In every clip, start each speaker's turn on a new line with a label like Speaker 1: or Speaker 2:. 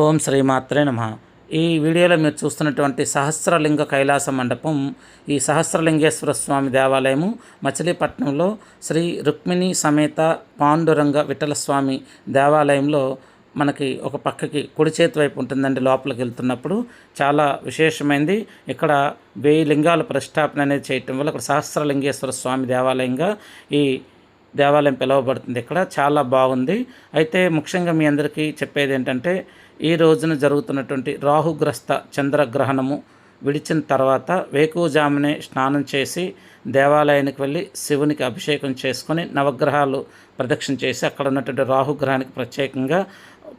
Speaker 1: ఓం శ్రీమాత్రే నమః. ఈ వీడియోలో మీరు చూస్తున్నటువంటి సహస్రలింగ కైలాస మండపం ఈ సహస్రలింగేశ్వర స్వామి దేవాలయము మచిలీపట్నంలో శ్రీ రుక్మిణి సమేత పాండురంగ విఠలస్వామి దేవాలయంలో మనకి ఒక పక్కకి కుడి చేతి వైపు ఉంటుందండి. లోపలికి వెళ్తున్నప్పుడు చాలా విశేషమైంది. ఇక్కడ 1000 లింగాల ప్రతిష్టాపన అనేది చేయటం వల్ల ఇక్కడ సహస్రలింగేశ్వర స్వామి దేవాలయంగా ఈ దేవాలయం పిలువబడుతుంది. ఇక్కడ చాలా బాగుంది. అయితే ముఖ్యంగా మీ అందరికీ చెప్పేది ఏంటంటే, ఈ రోజున జరుగుతున్నటువంటి రాహుగ్రస్త చంద్రగ్రహణము విడిచిన తర్వాత వేకువజామునే స్నానం చేసి దేవాలయానికి వెళ్ళి శివునికి అభిషేకం చేసుకొని నవగ్రహాలు ప్రదక్షిణ చేసి అక్కడ ఉన్నటువంటి రాహుగ్రహానికి ప్రత్యేకంగా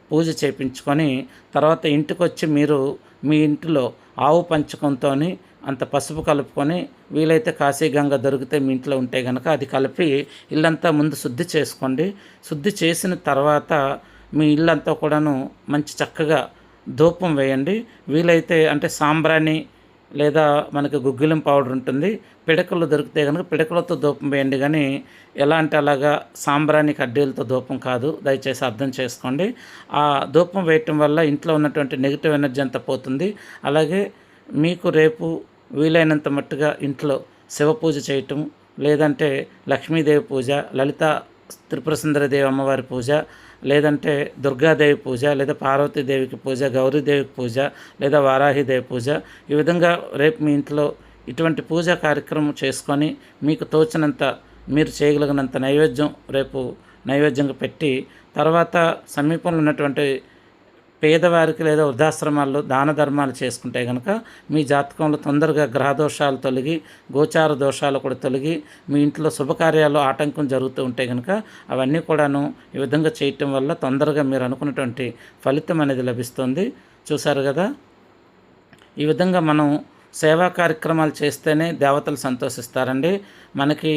Speaker 1: పూజ చేయించుకొని తర్వాత ఇంటికి వచ్చి మీరు మీ ఇంటిలో ఆవు పంచకంతో అంత పసుపు కలుపుకొని వీలైతే కాశీగంగ దొరికితే మీ ఇంట్లో ఉంటే కనుక అది కలిపి ఇల్లంతా ముందు శుద్ధి చేసుకోండి. శుద్ధి చేసిన తర్వాత మీ ఇల్లంతా కూడాను మంచి చక్కగా ధూపం వేయండి. వీలైతే అంటే సాంబ్రాణి లేదా మనకి గుగ్గిలం పౌడర్ ఉంటుంది, పిడకలు దొరికితే కనుక పిడకలతో ధూపం వేయండి. కానీ ఎలా అంటే అలాగా సాంబ్రాణి కడ్డీలతో ధూపం కాదు, దయచేసి అర్థం చేసుకోండి. ఆ ధూపం వేయటం వల్ల ఇంట్లో ఉన్నటువంటి నెగిటివ్ ఎనర్జీ అంతా పోతుంది. అలాగే మీకు రేపు వీలైనంత మట్టుగా ఇంట్లో శివ పూజ చేయటం, లేదంటే లక్ష్మీదేవి పూజ, లలిత త్రిపుర సుందరీదేవి అమ్మవారి పూజ, లేదంటే దుర్గాదేవి పూజ, లేదా పార్వతీదేవికి పూజ, గౌరీదేవికి పూజ, లేదా వారాహిదేవి పూజ, ఈ విధంగా రేపు మీ ఇంట్లో ఇటువంటి పూజా కార్యక్రమం చేసుకొని మీకు తోచినంత మీరు చేయగలిగినంత నైవేద్యం రేపు నైవేద్యంగా పెట్టి తర్వాత సమీపంలో ఉన్నటువంటి పేదవారికి లేదా వృద్ధాశ్రమాల్లో దాన ధర్మాలు చేసుకుంటే కనుక మీ జాతకంలో తొందరగా గ్రహదోషాలు తొలగి గోచార దోషాలు కూడా తొలగి మీ ఇంట్లో శుభకార్యాలు ఆటంకం జరుగుతూ ఉంటే కనుక అవన్నీ కూడాను ఈ విధంగా చేయటం వల్ల తొందరగా మీరు అనుకున్నటువంటి ఫలితం అనేది లభిస్తుంది. చూసారు కదా, ఈ విధంగా మనం సేవా కార్యక్రమాలు చేస్తేనే దేవతలు సంతోషిస్తారండి. మనకి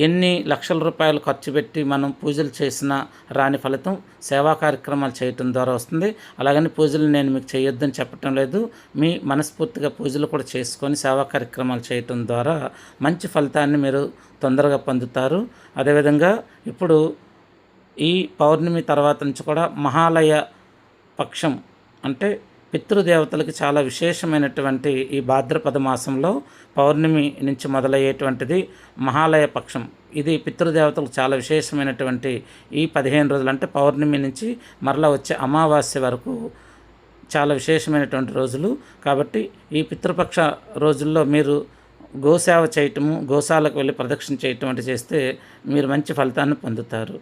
Speaker 1: ఎన్ని లక్షల రూపాయలు ఖర్చు పెట్టి మనం పూజలు చేసినా రాని ఫలితం సేవా కార్యక్రమాలు చేయటం ద్వారా వస్తుంది. అలాగని పూజలు నేను మీకు చేయొద్దని చెప్పటం లేదు. మీ మనస్ఫూర్తిగా పూజలు కూడా చేసుకొని సేవా కార్యక్రమాలు చేయటం ద్వారా మంచి ఫలితాన్ని మీరు తొందరగా పొందుతారు. అదేవిధంగా ఇప్పుడు ఈ పౌర్ణమి తర్వాత నుంచి కూడా మహాలయ పక్షం అంటే పితృదేవతలకి చాలా విశేషమైనటువంటి ఈ భాద్రపద మాసంలో పౌర్ణమి నుంచి మొదలయ్యేటువంటిది మహాలయ పక్షం. ఇది పితృదేవతలకు చాలా విశేషమైనటువంటి ఈ 15 రోజులు అంటే పౌర్ణమి నుంచి మరలా వచ్చే అమావాస్య వరకు చాలా విశేషమైనటువంటి రోజులు. కాబట్టి ఈ పితృపక్ష రోజుల్లో మీరు గోసేవ చేయటము, గోశాలకు వెళ్ళి ప్రదక్షిణ చేయటం వంటి చేస్తే మీరు మంచి ఫలితాన్ని పొందుతారు.